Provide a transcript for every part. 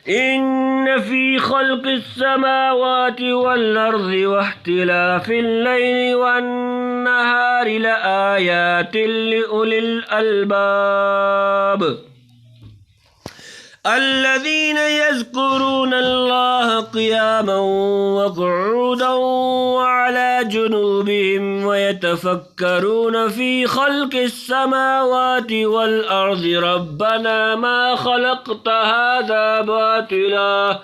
إن في خلق السماوات والأرض واختلاف الليل والنهار لآيات لأولي الألباب الذين يذكرون الله قياما وقعودا وعلى جنوبهم ويتفكرون في خلق السماوات والأرض ربنا ما خلقت هذا باطلا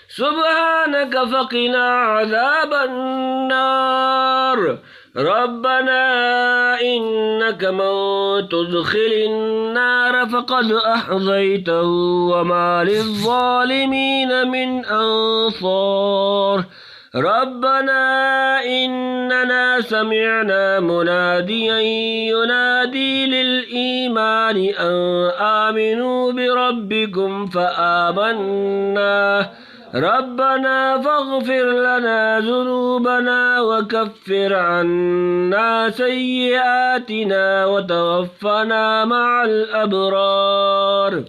سبحانك فقنا عذاب النار ربنا إنك من تدخل النار فقد أحظيته وما للظالمين من أنصار ربنا إننا سمعنا مناديا ينادي للإيمان أن آمنوا بربكم فآمنا ربنا فاغفر لنا ذنوبنا وكفر عنا سيئاتنا وتوفنا مع الأبرار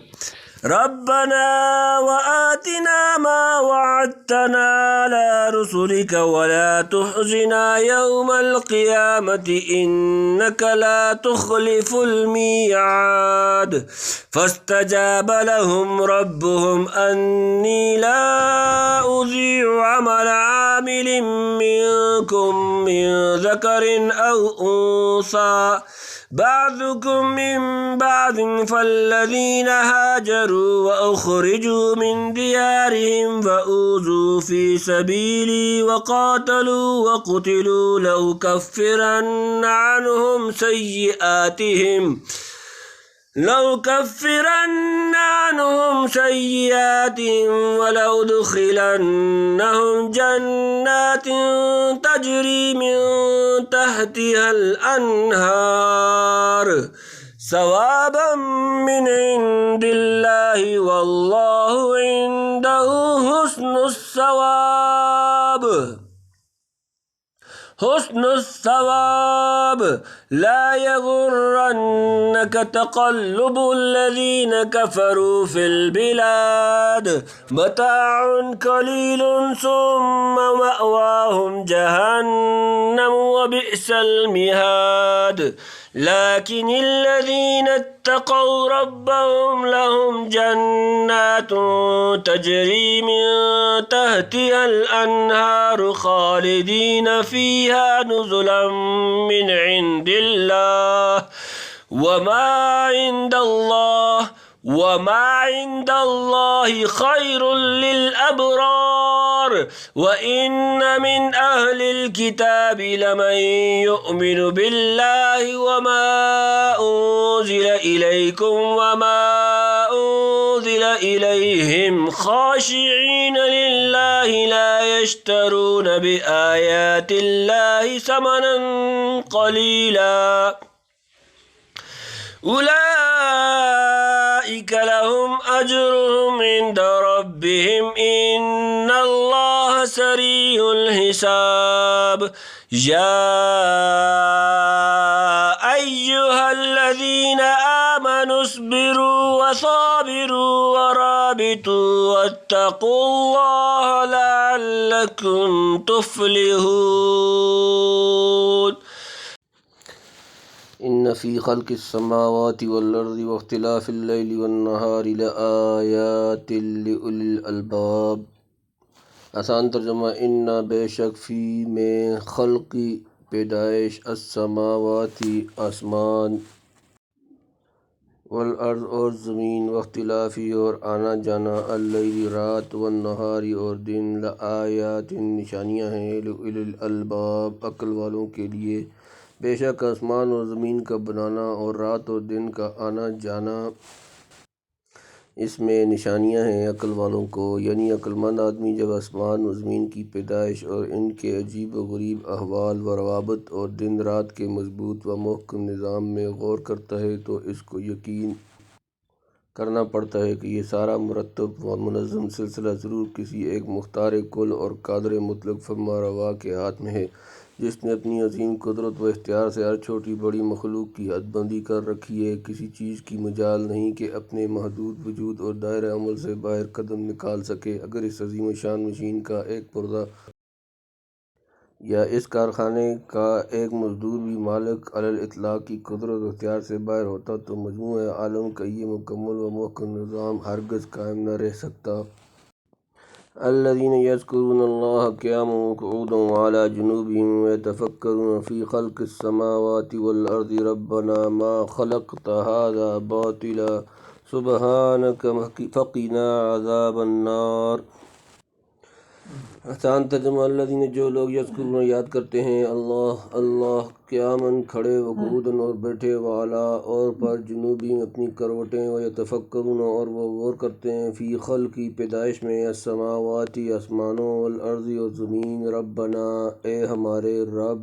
ربنا وآتنا ما وعدتنا على رسلك ولا تخزنا يوم القيامة إنك لا تخلف الميعاد فاستجاب لهم ربهم أني لا أضيع عمل عامل منكم من ذكر أو أنثى بعضكم من بعض فالذين هاجروا وأخرجوا من ديارهم فأوذوا في سبيلي وقاتلوا وقتلوا لأكفرن عنهم سيئاتهم ولأدخلنهم جنات تجري من تحتها الأنهار ثوابا من عند الله والله عنده حسن الثواب لا يغرنك تقلب الذين كفروا في البلاد متاع قليل ثم مأواهم جهنم وبئس المهاد لكن الذين اتقوا ربهم لهم جنات تجري من تحتها الأنهار خالدين فيها نزلا من عند الله وما عند الله خير للأبرار وإن من أهل الكتاب لمن يؤمن بالله وما أنزل إليكم وما أنزل إليهم خاشعين لله لا يشترون بآيات الله ثمنا قليلا أولئك لهم أجرهم عند ربهم إن الله سريع الحساب يا أيها الذين آمنوا اصبروا وصابروا ورابطوا واتقوا الله لعلكم تفلحون إن في خلق السماوات والأرض واختلاف الليل والنهار لآيات لأولي الألباب آسان ترجمہ ان بے شک فی میں خلق پیدائش السماواتی آسمان والارض اور زمین واختلافی اور آنا جانا اللیل رات والنہاری اور دن لآیات نشانیاں ہیں لأولی الالباب عقل والوں کے لیے بے شک آسمان اور زمین کا بنانا اور رات اور دن کا آنا جانا اس میں نشانیاں ہیں عقل والوں کو، یعنی عقل مند آدمی جب آسمان و زمین کی پیدائش اور ان کے عجیب و غریب احوال و روابط اور دن رات کے مضبوط و محکم نظام میں غور کرتا ہے تو اس کو یقین کرنا پڑتا ہے کہ یہ سارا مرتب و منظم سلسلہ ضرور کسی ایک مختار کل اور قادر مطلق فرما روا کے ہاتھ میں ہے، جس نے اپنی عظیم قدرت و اختیار سے ہر چھوٹی بڑی مخلوق کی حد بندی کر رکھی ہے۔ کسی چیز کی مجال نہیں کہ اپنے محدود وجود اور دائرۂ عمل سے باہر قدم نکال سکے۔ اگر اس عظیم الشان مشین کا ایک پرزہ یا اس کارخانے کا ایک مزدور بھی مالک علی الاطلاق کی قدرت و اختیار سے باہر ہوتا تو مجموعہ عالم کا یہ مکمل و محکم نظام ہرگز قائم نہ رہ سکتا۔ الذین یذکرون اللہ قیاما وقعودا وعلی جنوبہم ویتفکرون فی خلق السماوات والارض ربنا ما خلقت ھذا باطلا سبحانک فقنا عذاب النار۔ آسان ترجمہ الذین جو لوگ یذکرون یاد کرتے ہیں اللہ قیاماً کھڑے وقعوداً اور بیٹھے وعلی اور پر جنوبہم اپنی کروٹیں ویتفکرون اور وہ غور کرتے ہیں فی خلق پیدائش میں السماوات آسمانوں والارض اور زمین ربنا اے ہمارے رب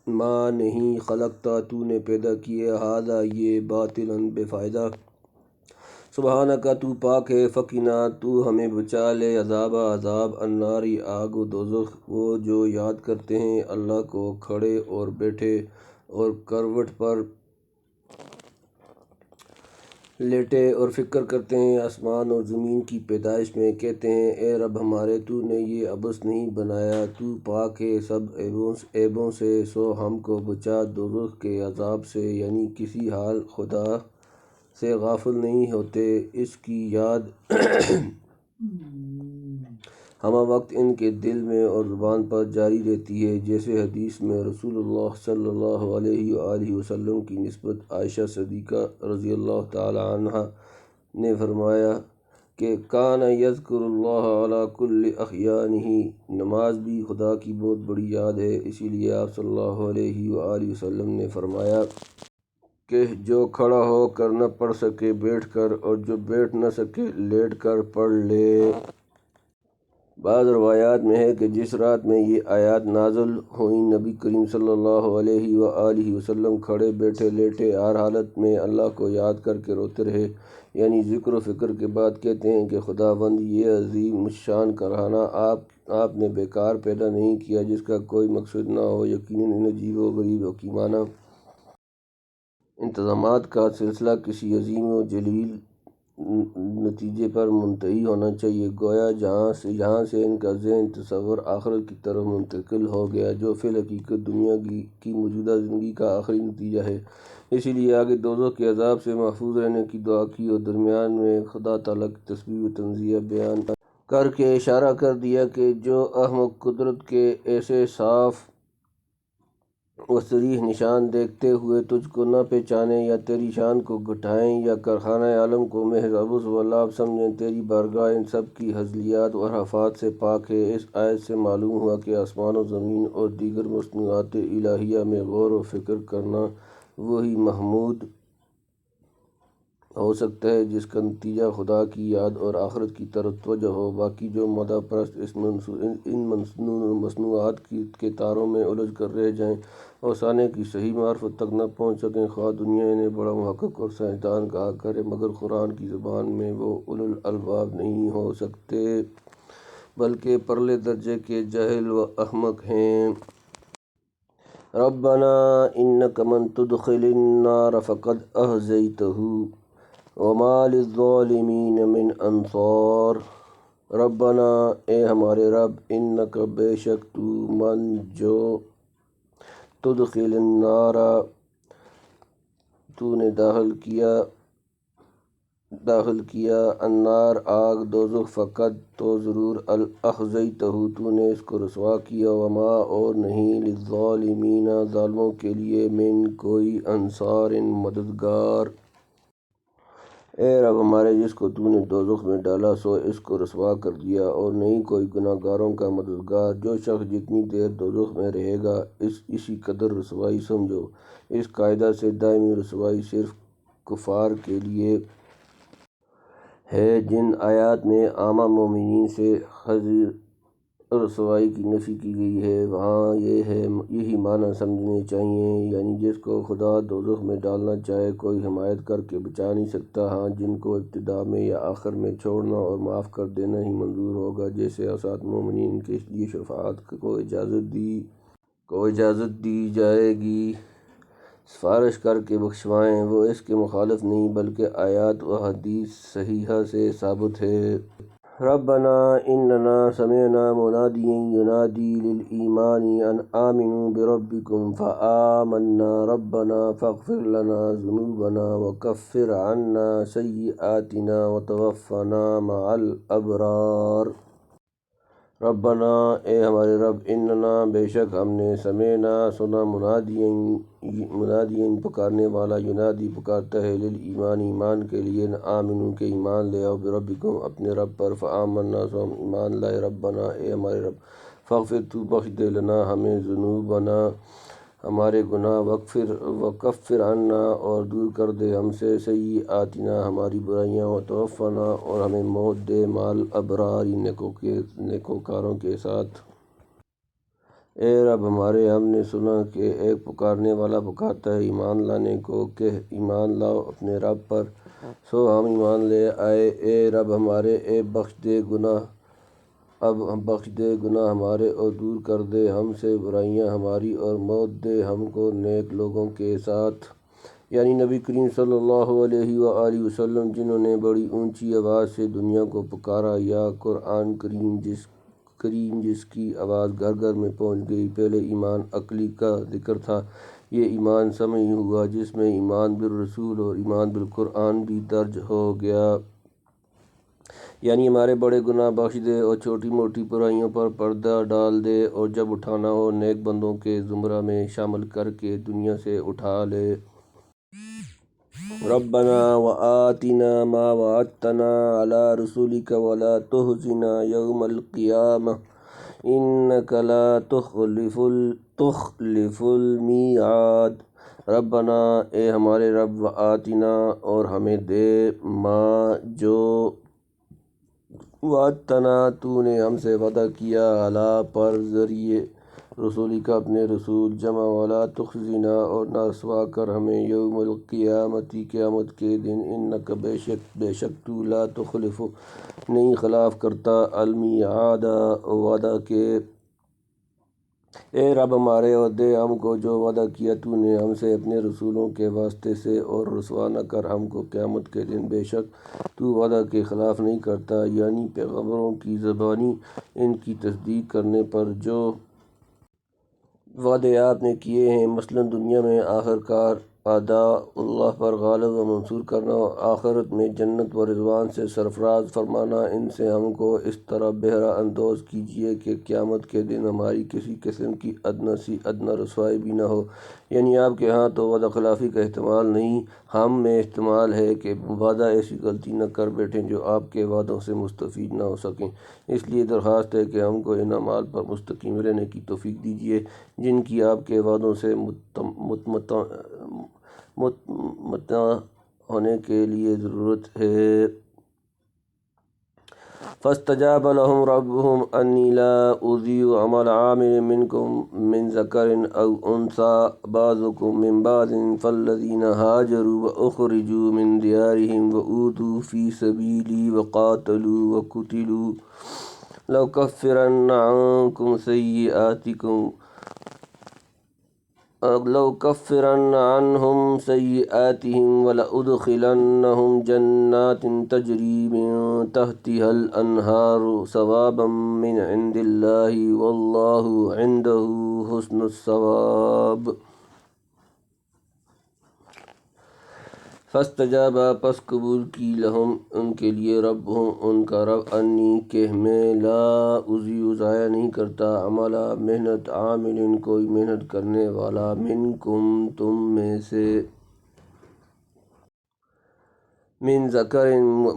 ما نہیں خلقتا تو نے پیدا کیے ھذا یہ باطلاً بے فائدہ سبحانک تو پاک ہے فقنا تو ہمیں بچا لے عذاب النار آگ و دوزخ۔ وہ جو یاد کرتے ہیں اللہ کو کھڑے اور بیٹھے اور کروٹ پر لیٹے اور فکر کرتے ہیں آسمان اور زمین کی پیدائش میں، کہتے ہیں اے رب ہمارے تو نے یہ عبث نہیں بنایا، تو پاک ہے سب عیبوں سے، سو ہم کو بچا دوزخ کے عذاب سے۔ یعنی کسی حال خدا سے غافل نہیں ہوتے، اس کی یاد ہمہ وقت ان کے دل میں اور زبان پر جاری رہتی ہے، جیسے حدیث میں رسول اللہ صلی اللہ علیہ وآلہ وسلم کی نسبت عائشہ صدیقہ رضی اللہ تعالی عنہا نے فرمایا کہ کان یذکر اللہ علی کل احیانہ، نماز بھی خدا کی بہت بڑی یاد ہے، اسی لیے آپ صلی اللہ علیہ وآلہ وسلم نے فرمایا کہ جو کھڑا ہو کر نہ پڑھ سکے بیٹھ کر، اور جو بیٹھ نہ سکے لیٹ کر پڑھ لے۔ بعض روایات میں ہے کہ جس رات میں یہ آیات نازل ہوئیں نبی کریم صلی اللہ علیہ وآلہ وسلم کھڑے بیٹھے لیٹے ہر حالت میں اللہ کو یاد کر کے روتے رہے، یعنی ذکر و فکر کے بعد کہتے ہیں کہ خداوند یہ عظیم الشان کارخانہ آپ نے بیکار پیدا نہیں کیا جس کا کوئی مقصد نہ ہو، یقیناً ان عجیب و غریب حکیمانہ انتظامات کا سلسلہ کسی عظیم و جلیل نتیجے پر منتہی ہونا چاہیے، گویا جہاں سے ان کا ذہن تصور آخرت کی طرف منتقل ہو گیا جو فی الحقیقت دنیا کی موجودہ زندگی کا آخری نتیجہ ہے۔ اسی لیے آگے دوزخ کے عذاب سے محفوظ رہنے کی دعا کی اور درمیان میں خدا تعالیٰ کی تسبیح و تنزیہ بیان کر کے اشارہ کر دیا کہ جو احمق قدرت کے ایسے صاف و صریح نشان دیکھتے ہوئے تجھ کو نہ پہچانے یا تیری شان کو گھٹائیں یا کارخانہ عالم کو محض عبث و لعب سمجھیں، تیری بارگاہ ان سب کی ہزلیات و حرفات سے پاک ہے۔ اس آیت سے معلوم ہوا کہ آسمان و زمین اور دیگر مصنوعات الہیہ میں غور و فکر کرنا وہی محمود ہو سکتا ہے جس کا نتیجہ خدا کی یاد اور آخرت کی طرف توجہ ہو، باقی جو مادہ پرست ان مصنوعات کے تاروں میں الجھ کر رہ جائیں، افسانے کی صحیح معرفت تک نہ پہنچ سکیں، خواہ دنیا انہیں بڑا محقق اور سائنسدان کہا کرے، مگر قرآن کی زبان میں وہ اولو الالباب نہیں ہو سکتے بلکہ پرلے درجے کے جاہل و احمق ہیں۔ ربنا انک من تدخل النار فقد اخزیتہ وما للظالمین من انصار۔ ربنا اے ہمارے رب، انک بے شک تو من جو تدخل النار تو نے داخل کیا النار آگ دوزخ فقد تو ضرور اخزیتہ تو نے اس کو رسوا کیا، وما اور نہیں للظالمین ظالموں کے لیے من کوئی انصار مددگار۔ اے رب ہمارے، جس کو تو نے دوزخ میں ڈالا سو اس کو رسوا کر دیا اور نہیں کوئی گناہ گاروں کا مددگار۔ جو شخص جتنی دیر دوزخ میں رہے گا اسی قدر رسوائی سمجھو۔ اس قاعدہ سے دائمی رسوائی صرف کفار کے لیے ہے۔ جن آیات میں عامہ مومنین سے حذر رسوائی کی نفی کی گئی ہے وہاں یہی معنی سمجھنے چاہیے، یعنی جس کو خدا دوزخ میں ڈالنا چاہے کوئی حمایت کر کے بچا نہیں سکتا، ہاں جن کو ابتدا میں یا آخر میں چھوڑنا اور معاف کر دینا ہی منظور ہوگا، جیسے اوساط مومنین کے لیے شفاعت کو اجازت دی کو اجازت دی جائے گی سفارش کر کے بخشوائیں، وہ اس کے مخالف نہیں بلکہ آیات و حدیث صحیحہ سے ثابت ہے۔ ربنا اننا سمعنا منادیا ینادی للایمان ان آمنوا بربکم فآمنا ربنا فاغفر لنا ذنوبنا وکفر عنا سیئاتنا وتوفنا مع الابرار۔ ربنا اے ہمارے رب، اننا بے شک ہم نے سمعنا سنا منادین پکارنے والا ینادی پکارتا ہے للایمان ایمان کے لیے، آمنو کہ ایمان لے آؤ، بربکم اپنے رب پر، فآمنا سو ہم ایمان لائے، ربنا اے ہمارے رب، فاغفر تو بخش دے لنا ہمیں، ذنوبنا ہمارے گناہ، وکفر عنا اور دور کر دے ہم سے، سیئاتنا ہماری برائیاں، وتوفنا اور ہمیں موت دے، مع الابرار نیکوکاروں کے ساتھ۔ اے رب ہمارے، ہم نے سنا کہ ایک پکارنے والا پکارتا ہے ایمان لانے کو، کہ ایمان لاؤ اپنے رب پر، سو ہم ایمان لے آئے۔ اے رب ہمارے، اے بخش دے گناہ، اب بخش دے گناہ ہمارے اور دور کر دے ہم سے برائیاں ہماری، اور موت دے ہم کو نیک لوگوں کے ساتھ، یعنی نبی کریم صلی اللہ علیہ وآلہ وسلم، جنہوں نے بڑی اونچی آواز سے دنیا کو پکارا، یا قرآن کریم جس کی آواز گھر گھر میں پہنچ گئی۔ پہلے ایمان عقلی کا ذکر تھا، یہ ایمان سمعی ہوا جس میں ایمان بالرسول اور ایمان بالقرآن بھی درج ہو گیا، یعنی ہمارے بڑے گناہ بخش دے اور چھوٹی موٹی برائیوں پر پردہ ڈال دے، اور جب اٹھانا ہو نیک بندوں کے زمرہ میں شامل کر کے دنیا سے اٹھا لے۔ ربنا وآتنا ما وعدتنا علی رسولک ولا تخزنا یوم القیامہ انک لا تخلف المیعاد۔ ربنا اے ہمارے رب، وآتنا اور ہمیں دے، ما جو وعدتنا تو نے ہم سے وعدہ کیا، علی پر ذریعے رسولی کا اپنے رسول، جمع ولا تخزنا اور نہ رسوا کر ہمیں، یوم القیامتی قیامت کے دن، انک بے شک تو، لا تخلف نہیں خلاف کرتا، المیعاد وعدہ کے۔ اے رب ہمارے، اور دے ہم کو جو وعدہ کیا تو نے ہم سے اپنے رسولوں کے واسطے سے، اور رسوا نہ کر ہم کو قیامت کے دن، بے شک تو وعدہ کے خلاف نہیں کرتا، یعنی پیغمبروں کی زبانی ان کی تصدیق کرنے پر جو وعدے آپ نے کیے ہیں، مثلاً دنیا میں آخر کار اعداء اللہ پر غالب و منصور کرنا، اور آخرت میں جنت و رضوان سے سرفراز فرمانا، ان سے ہم کو اس طرح بہرہ اندوز کیجیے کہ قیامت کے دن ہماری کسی قسم کی ادنیٰ سی ادنیٰ رسوائی بھی نہ ہو، یعنی آپ کے ہاں تو وعدہ خلافی کا احتمال نہیں، ہم میں احتمال ہے کہ وعدہ ایسی غلطی نہ کر بیٹھیں جو آپ کے وعدوں سے مستفید نہ ہو سکیں۔ اس لیے درخواست ہے کہ ہم کو ان اعمال پر مستقیم رہنے کی توفیق دیجیے جن کی آپ کے وعدوں سے مطمع ہونے کے لیے ضرورت ہے۔ فاستجاب لهم ربهم انی لا اضیع عمل عامل منکم من ذکر او انثی بعضکم من بعض، فالذین ہاجروا واخرجوا من دیارهم واوذوا فی سبیلی وقاتلوا وقتلوا لأکفرن عنہم سیئاتہم ولأدخلنہم جنات تجری من تحتها الانہار ثوابا من عند اللہ واللہ عندہ حسن الثواب۔ فاستجاب پس قبول کی، لہم ان کے لیے، ربہم ان کا رب، انی کہ میں، لا اضیع ضائع نہیں کرتا، عمل محنت، عامل کوئی محنت کرنے والا، منکم تم میں سے، من ذکر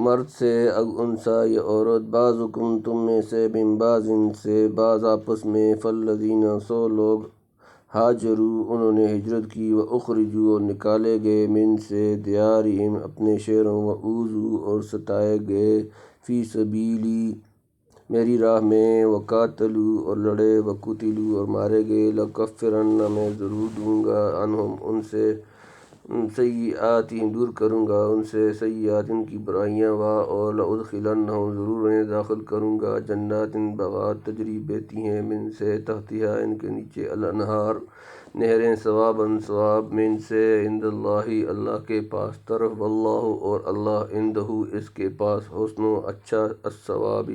مرد سے، او انثی یا عورت، بعضکم تم میں سے، من بعض سے بعض آپس میں، فالذین سو لوگ، ہاجروا انہوں نے ہجرت کی، واخرجوا اور نکالے گئے، من سے دیارہم اپنے شہروں، واوذوا اور ستائے گئے، فی سبیلی میری راہ میں، وقاتلوا اور لڑے، وقتلوا اور مارے گئے، لأکفرن میں ضرور دوں گا، عنہم ان سے، سیئاتہم دور کروں گا ان سے سیئات ان کی برائیاں اور لأدخلنہم ضرور انہیں داخل کروں گا جنات باغات تجری بہتی ہیں من سے تحتہا ان کے نیچے الانہار نہریں ثواب من سے عند اللہ اللہ کے پاس طرف واللہ اور اللہ عندہ اس کے پاس حسن و اچھا ثواب۔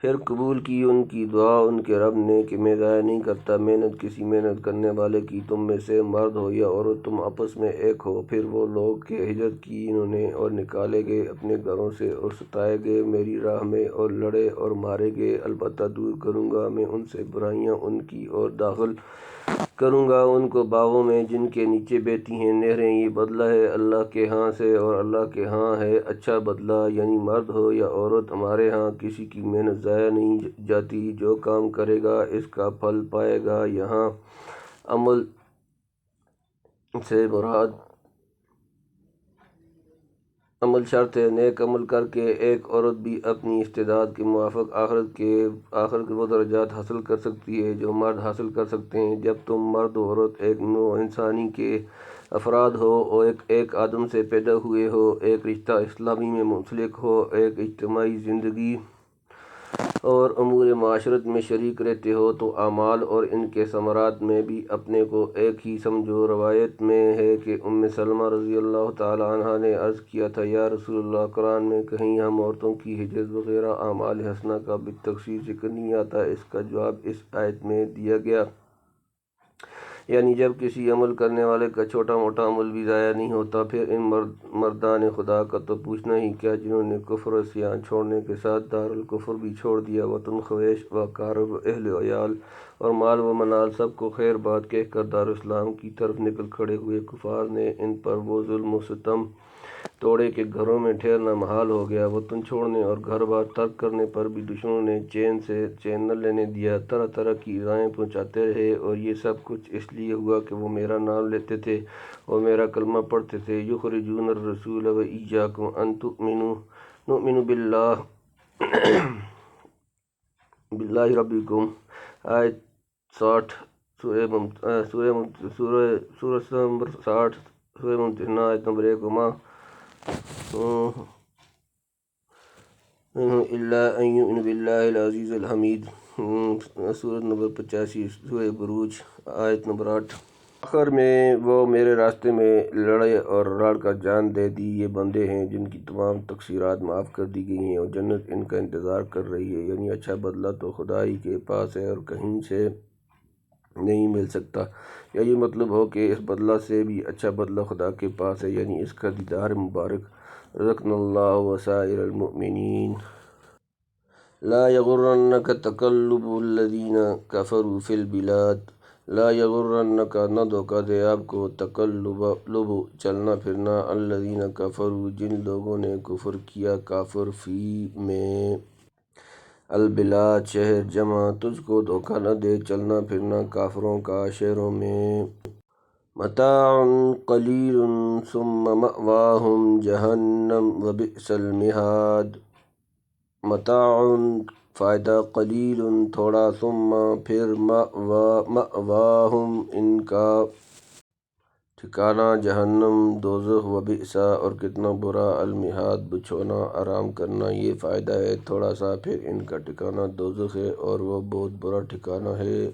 پھر قبول کی ان کی دعا ان کے رب نے کہ میں ضائع نہیں کرتا محنت کسی محنت کرنے والے کی، تم میں سے مرد ہو یا عورت تم آپس میں ایک ہو۔ پھر وہ لوگ کہ ہجرت کی انہوں نے اور نکالے گئے اپنے گھروں سے اور ستائے گئے میری راہ میں اور لڑے اور مارے گئے، البتہ دور کروں گا میں ان سے برائیاں ان کی اور داخل کروں گا ان کو باغوں میں جن کے نیچے بہتی ہیں نہریں، یہ بدلہ ہے اللہ کے ہاں سے اور اللہ کے ہاں ہے اچھا بدلہ۔ یعنی مرد ہو یا عورت ہمارے ہاں کسی کی محنت ضائع نہیں جاتی، جو کام کرے گا اس کا پھل پائے گا۔ یہاں عمل سے مراد عمل شرط ہے، نیک عمل کر کے ایک عورت بھی اپنی استعداد کے موافق آخرت کے وہ درجات حاصل کر سکتی ہے جو مرد حاصل کر سکتے ہیں۔ جب تم مرد و عورت ایک نوع انسانی کے افراد ہو اور ایک آدم سے پیدا ہوئے ہو، ایک رشتہ اسلامی میں منسلک ہو، ایک اجتماعی زندگی اور امور معاشرت میں شریک رہتے ہو تو اعمال اور ان کے ثمرات میں بھی اپنے کو ایک ہی سمجھو۔ روایت میں ہے کہ ام سلمہ رضی اللہ تعالی عنہا نے عرض کیا تھا یا رسول اللہ قرآن میں کہیں ہم عورتوں کی ہجرت وغیرہ اعمال حسنہ کا بالتفصیل ذکر نہیں آتا؟ اس کا جواب اس آیت میں دیا گیا، یعنی جب کسی عمل کرنے والے کا چھوٹا موٹا عمل بھی ضائع نہیں ہوتا، پھر ان مردان خدا کا تو پوچھنا ہی کیا جنہوں نے کفر و عصیان چھوڑنے کے ساتھ دار الکفر بھی چھوڑ دیا، وطن خویش و کارب و اہل و عیال اور مال و منال سب کو خیر بات کہہ کر دارالاسلام کی طرف نکل کھڑے ہوئے۔ کفار نے ان پر وہ ظلم و ستم توڑے کہ گھروں میں ٹھہرنا محال ہو گیا، وطن چھوڑنے اور گھر بار ترک کرنے پر بھی دشمنوں نے چین نہ لینے دیا، طرح طرح کی ایذائیں پہنچاتے رہے، اور یہ سب کچھ اس لیے ہوا کہ وہ میرا نام لیتے تھے اور میرا کلمہ پڑھتے تھے۔ یخرجون الرسول و ایاکم ان نؤمن باللہ ربکم، آیت 60 سورہ نمبر 60 سورہ ممتحنہ آیت نمبر 1 وما الا ان یؤمنوا باللہ العزیز الحمید، سورہ نمبر 85 سورہ بروج آیت نمبر 8۔ آخر میں وہ میرے راستے میں لڑے اور لڑ کر جان دے دی، یہ بندے ہیں جن کی تمام تقصیرات معاف کر دی گئی ہیں اور جنت ان کا انتظار کر رہی ہے۔ یعنی اچھا بدلہ تو خدا ہی کے پاس ہے اور کہیں سے نہیں مل سکتا، یا یہ مطلب ہو کہ اس بدلہ سے بھی اچھا بدلہ خدا کے پاس ہے، یعنی اس کا دیدار مبارک۔ رزقنا اللہ وسائر المؤمنین۔ لا یغرنک تقلب الذین کفروا فی البلاد، لا یغرنک نہ دھوکہ دے آپ کو تقلب چلنا پھرنا الذین کفروا جن لوگوں نے کفر کیا، کافر فی میں البلاد شہر جمع، تجھ کو دھوکہ نہ دے چلنا پھرنا کافروں کا شہروں میں۔ متاع قلیل ثم مأواہم جہنم وبئس المہاد، متاع فائدہ قلیل تھوڑا ثم پھر مأواہم ان کا ٹھکانہ جہنم دوزخ وبئس اور کتنا برا المہاد بچھونا آرام کرنا، یہ فائدہ ہے تھوڑا سا پھر ان کا ٹھکانہ دوزخ ہے اور وہ بہت برا ٹھکانہ ہے۔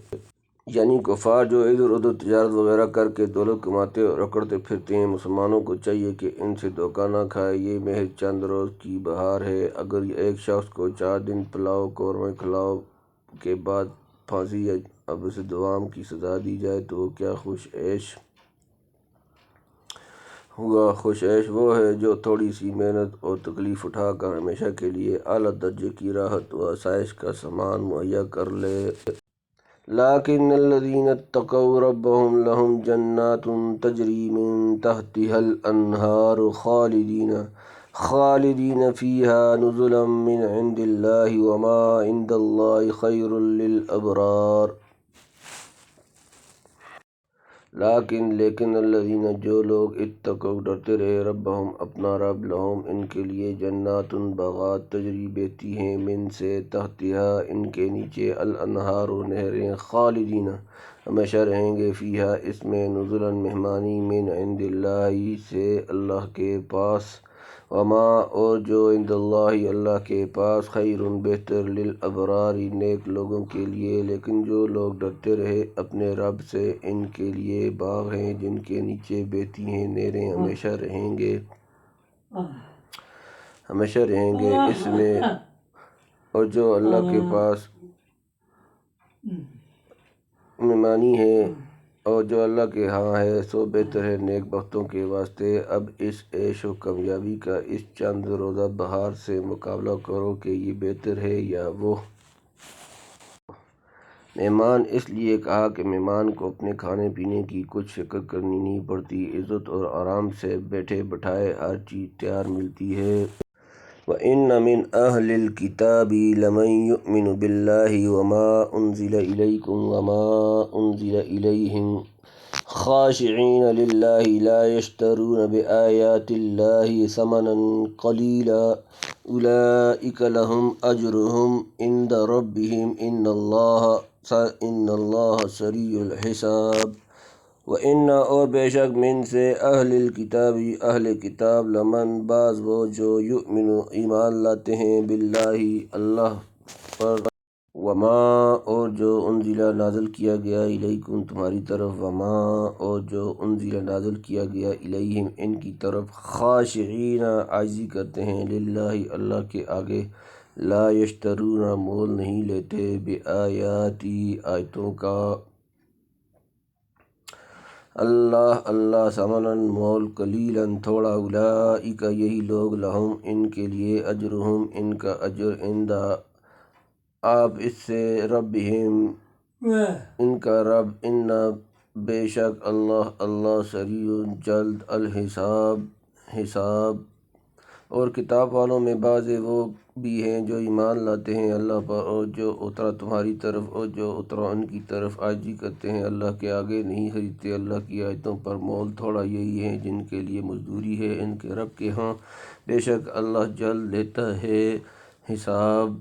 یعنی کفار جو ادھر ادھر تجارت وغیرہ کر کے دولت کماتے اور اکڑتے پھرتے ہیں، مسلمانوں کو چاہیے کہ ان سے دھوکہ نہ کھائے، یہ محض چند روز کی بہار ہے۔ اگر ایک شخص کو 4 دن پلاؤ قورمے کھلاؤ کے بعد پھانسی یا حبس دوام کی سزا دی جائے تو وہ کیا خوش عیش ہوا۔ خوش عیش وہ ہے جو تھوڑی سی محنت اور تکلیف اٹھا کر ہمیشہ کے لیے اعلیٰ درجے کی راحت و آسائش کا سامان مہیا کر لے۔ لیکن الذین اتقوا ربهم لهم جنات تجری من تحتها الانہار خالدین فیہا نزلا من عند اللہ وما عند اللہ خیر للابرار۔ لیکن الذین جو لوگ اتقوا ڈرتے رہے ربہم اپنا رب لہم ان کے لیے جنات باغات تجری بہتی ہیں من سے تحتہا ان کے نیچے الانہار نہریں خالدین ہمیشہ رہیں گے فیہا اس میں نزلا مہمانی من عند اللہ سے اللہ کے پاس، وما اور جو عند اللہ اللہ کے پاس خیر بہتر للابرار نیک لوگوں کے لیے، لیکن جو لوگ ڈرتے رہے اپنے رب سے ان کے لیے باغ ہیں جن کے نیچے بہتی ہیں نہریں، ہمیشہ رہیں گے اس میں، اور جو اللہ کے پاس مہمانی ہے اور جو اللہ کے ہاں ہے سو بہتر ہے نیک بختوں کے واسطے۔ اب اس عیش و کامیابی کا اس چند روزہ بہار سے مقابلہ کرو کہ یہ بہتر ہے یا وہ۔ مہمان اس لیے کہا کہ مہمان کو اپنے کھانے پینے کی کچھ فکر کرنی نہیں پڑتی، عزت اور آرام سے بیٹھے بٹھائے ہر چیز تیار ملتی ہے۔ وَإِنَّ مِنْ أَهْلِ الْكِتَابِ لَمَنْ يُؤْمِنُ بِاللَّهِ وَمَا أُنْزِلَ إِلَيْكُمْ وَمَا أُنْزِلَ إِلَيْهِمْ خَاشِعِينَ لِلَّهِ لَا يَشْتَرُونَ بِآيَاتِ اللَّهِ ثَمَنًا قَلِيلًا أُولَئِكَ لَهُمْ أَجْرُهُمْ عِنْدَ رَبِّهِمْ إِنَّ اللَّهَ سَرِيعُ الْحِسَابِ۔ وَإِنَّ اور بے شک من سے اہل الکتاب اہل کتاب لمن بعض وہ جو یؤمن ایمان لاتے ہیں باللہ اللہ پر، وما اور جو انزل نازل کیا گیا الیکم تمہاری طرف، وما اور جو انزل نازل کیا گیا الیہم ان کی طرف، خاشعین عاجزی کرتے ہیں للہ اللہ کے آگے، لا یشترون مول نہیں لیتے بآیاتی آیتوں کا، اللہ ثمناً مول قلیلاً تھوڑا، اولئک یہی لوگ لہم ان کے لیے اجرہم ان کا اجر عند آپ اس سے ربہم ان کا رب، ان بے شک اللہ سریع جلد الحساب حساب۔ اور کتاب والوں میں بعض وہ بھی ہیں جو ایمان لاتے ہیں اللہ پر اور جو اترا تمہاری طرف اور جو اترا ان کی طرف، عاجزی کرتے ہیں اللہ کے آگے، نہیں خریدتے اللہ کی آیتوں پر مول تھوڑا، یہی ہیں جن کے لیے مزدوری ہے ان کے رب کے ہاں، بے شک اللہ جلد لیتا ہے حساب۔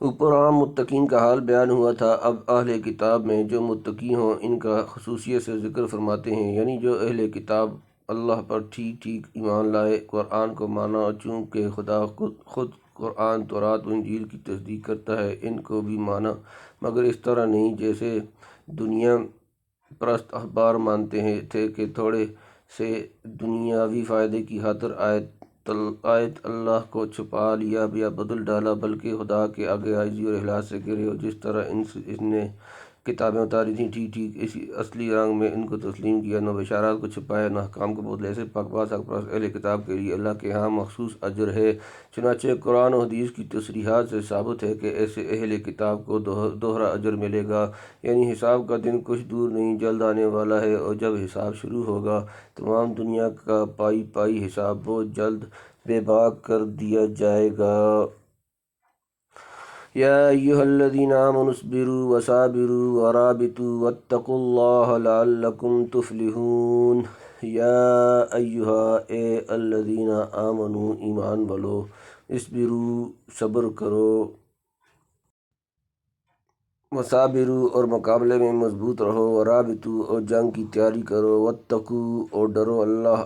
اوپر عام متقین کا حال بیان ہوا تھا، اب اہل کتاب میں جو متقی ہوں ان کا خصوصیت سے ذکر فرماتے ہیں، یعنی جو اہل کتاب اللہ پر ٹھیک ایمان لائے، قرآن کو مانا، اور چونکہ خدا خود قرآن تورات و انجیل کی تصدیق کرتا ہے ان کو بھی مانا، مگر اس طرح نہیں جیسے دنیا پرست احبار مانتے تھے کہ تھوڑے سے دنیاوی فائدے کی خاطر آیت اللہ کو چھپا لیا یا بدل ڈالا، بلکہ خدا کے آگے عاجزی اور اخلاص سے گرے، اور جس طرح اس نے کتابیں اتاری تھیں ٹھیک اسی اصلی رنگ میں ان کو تسلیم کیا، نہ بشارات کو چھپایا نہ حکام کو بدلے، ایسے پاک باز حق پرست اہل کتاب کے لیے اللہ کے ہاں مخصوص اجر ہے۔ چنانچہ قرآن و حدیث کی تصریحات سے ثابت ہے کہ ایسے اہل کتاب کو دوہرا اجر ملے گا، یعنی حساب کا دن کچھ دور نہیں جلد آنے والا ہے، اور جب حساب شروع ہوگا تمام دنیا کا پائی حساب بہت جلد بے باک کر دیا جائے گا۔ یا ایھا الذین آمنوا اصبروا وصابروا ورابطوا واتقوا اللہ لعلکم تفلحون۔ یا ایھا اے الذین آمنوا ایمان والو، اصبروا صبر کرو، وصابروا اور مقابلے میں مضبوط رہو، ورابطوا اور جنگ کی تیاری کرو، واتقوا اور ڈرو اللہ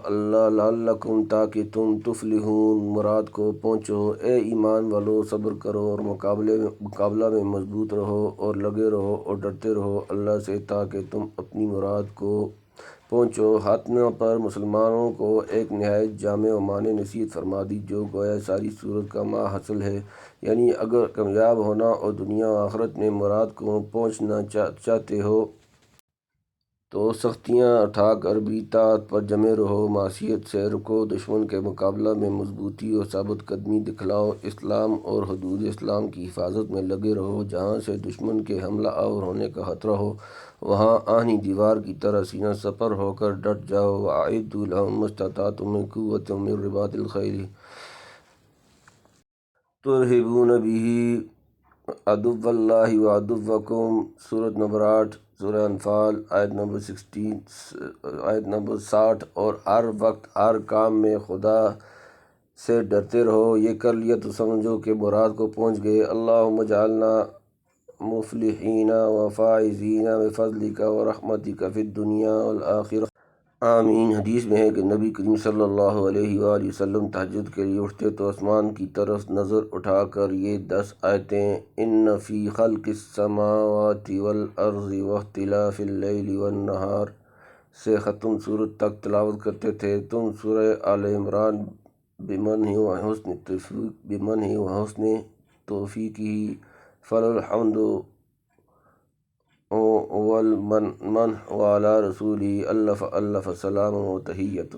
لعلکم تاکہ تم تفلحون مراد کو پہنچو۔ اے ایمان والو صبر کرو اور مقابلہ میں مضبوط رہو اور لگے رہو اور ڈرتے رہو اللہ سے تاکہ تم اپنی مراد کو پہنچو۔ خاتمہ پر مسلمانوں کو ایک نہایت جامع و مانع نصیحت فرما دی جو گویا ساری صورت کا ماحصل ہے، یعنی اگر کامیاب ہونا اور دنیا و آخرت میں مراد کو پہنچنا چاہتے ہو تو سختیاں اٹھا کر بھی طاعت پر جمے رہو، معصیت سے رکو، دشمن کے مقابلہ میں مضبوطی اور ثابت قدمی دکھلاؤ، اسلام اور حدود اسلام کی حفاظت میں لگے رہو، جہاں سے دشمن کے حملہ آور ہونے کا خطرہ ہو وہاں آہنی دیوار کی طرح سینہ سپر ہو کر ڈٹ جاؤ۔ وَأَعِدُّوا لَهُم مَّا اسْتَطَعْتُم مِّن قُوَّةٍ وَمِن رِّبَاطِ الْخَيْلِ تُرْہِبُونَ بِهِ عَدُوَّ اللَّهِ وَعَدُوَّکُمْ۔ سورۃ نمبر 8 سورہ انفال آیت نمبر 60۔ اور ہر وقت ہر کام میں خدا سے ڈرتے رہو، یہ کر لیا تو سمجھو کہ مراد کو پہنچ گئے۔ اللہم اجعلنا مفلحین و فائزین بفضلک و رحمتک فی الدنیا والآخرہ آمین۔ حدیث میں ہے کہ نبی کریم صلی اللہ علیہ وآلہ وسلم تہجد کے لیے اٹھتے تو آسمان کی طرف نظر اٹھا کر یہ 10 آیتیں ان فی خلق السماوات والارض واختلاف اللیل والنہار سے ختم صورت تک تلاوت کرتے تھے۔ تم سورہ آل عمران بمنہ و حسن توفیقہ فلہ الحمد والمنہ وعلی رسولہ الف الف سلام و تحیۃ۔